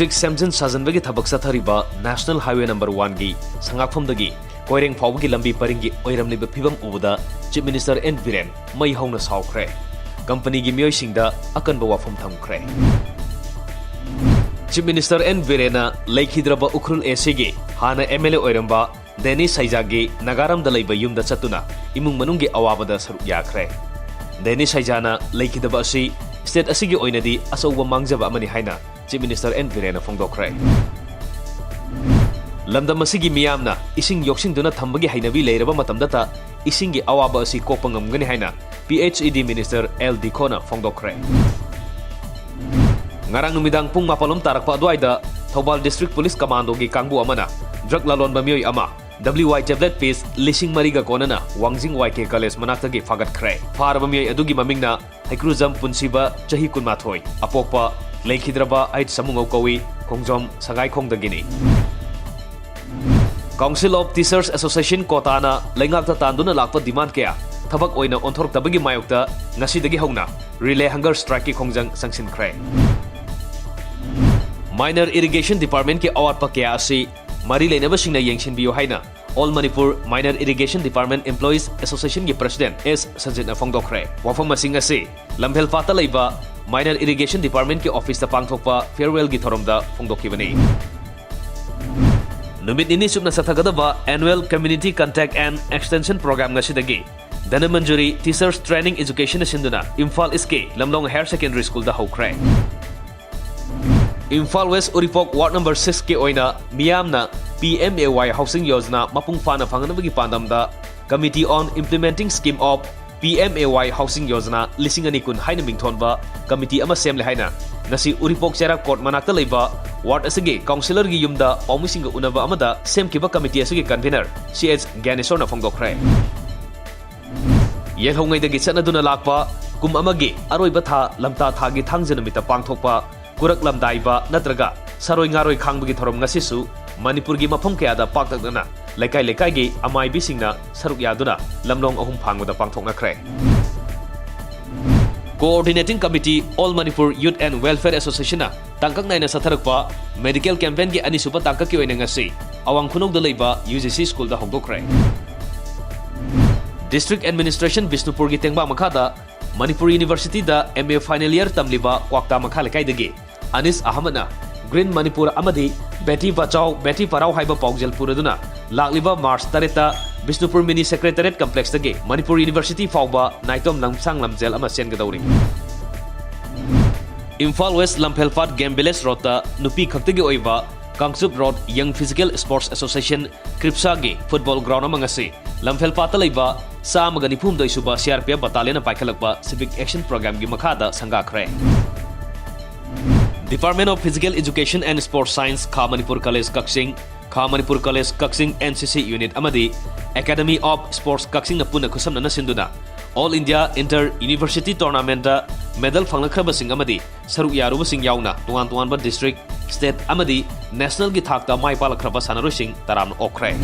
Hojik Samson Sajanbagi Tabak Sathariba National Highway No. 1 gi Sangakfamdagi Koireng Fawgi Lambi Paringi Oiramliba Pibam Ubuda Chief Minister N. Viren Mai Hauna Saukre Company gi Mioisingda Akanba Wafam Thamkre Chief Minister N. Virena Laikhidraba Ukrul ACG Hana MLA Oiramba Deni Saijagi Nagaram Dalaiba Yumda Chatuna Imung Manungi Awabada Saruk Yakre Deni Saijana Laikhidaba Asi State Asigi Oinadi Asauba Mangjaba Amani Haina Chief Minister N. Virena Fongdokre Lamdam Asigi Miyamna Ising Yoksing Duna Thambagi Hainabi Leiraba Matamdata Isingi Awaba Asi Kopangam Gani Haina PHED Minister L. Dikona Fongdokre Ngarang numidang pung mapalom tarakpa aduaida Thobal District Police Commando gi kangbu amana drug lalon bamioi ama WY tablet piece lising mariga konana Wangjing YK College manakta gi fagat khre far bamioi adugi mamingna Haikruzam Punsiba Chahi Kunmathoi apokpa Laikhidraba Ait Samungau Kawi Kongjom Sangai Khongdagini Council of Teachers Association Kotana Laingakta Tanduna lakpa demand kaya Thabak oina onthorok tabagi mayokta ngasidagi hauna relay hunger strike ki khongjang sangsin khre Minor Irrigation Department ke awat pa kaya asi mari leinaba singna yengshin biyo haina All Manipur Minor Irrigation Department Employees Association ki President S. Sanjit Fongdokre wafam masing asi lamhel fata leiba Minor Irrigation Department ki office ta pangthokpa farewell gi thoromda fongdokibani Numit ini subna sathagadaba Annual Community Contact and Extension Program ngasidagi Danamanjuri Teachers Training Education Sinduna Imphal Iske Lamlong Higher Secondary School da hokre Imphal West Uripok Ward No. 6 ke oina miyamna PMAY Housing Yojana mapung fana phanganabagi pandamda Committee on Implementing Scheme of PMAY Housing Yojana lisingani kun haina mingthonba committee ama semle haina ngasi Uripok Chera Court manakta leiba ward asige councillor gi yumda paumisinga unaba amada semkiba committee asige convener CH Ganesona Fongdokre Yelhongai dagi chanaduna lakpa kum amagi aroiba tha lamta thagi thangjanamita pangthokpa Kurak Lamdaiba Natraga Saroi Ngaroi Khangbagi Thorom Ngasisu Manipur gi mafam kayada paktakdana Laikai Laikai gi Amai Bisingna Saruk Yaduna Lamlong Ahum Phangwada Pangthokna Khre Coordinating Committee All Manipur Youth and Welfare Association Tangkak Naina Satharakpa Medical Campaign gi Anisupa Tangkak ki oina ngasi Awang Khunok da leiba UGC School da hongdokre District Administration Bisnupur gi tengba makhada Manipuri University da MA Final Year tamliba Kwakta Makha Lekai dagi ANISH AHMED Green Manipur amadi Beti Bachao Beti Parao haiba paujel puraduna lakliba March 3 Bisnupur Mini Secretariat Complex dagi Manipur University fauba Naitom Lamsang Lamjel ama sengadawri Imphal West Lamphelpat Gambiles Rota Nupi Khaktagi oiba Kangsup Road Young Physical Sports Association Kripsagi Football Ground amangasi Lamphelpata leiba sa maganipum doi suba CRPF Battalion paikhalakpa Civic Action Program gi makhada sangakre Department of Physical Education and Sports Science Kha Manipur College Kaksing Kha Manipur College Kaksing NCC Unit amadi Academy of Sports Kaksing na puna khusamna na sinduna All India Inter University Tournament da medal phanglakhrabasing amadi saruk yarubasing yauna tuan ba district state amadi national gi thakta mai palakhraba sanarosing taram okre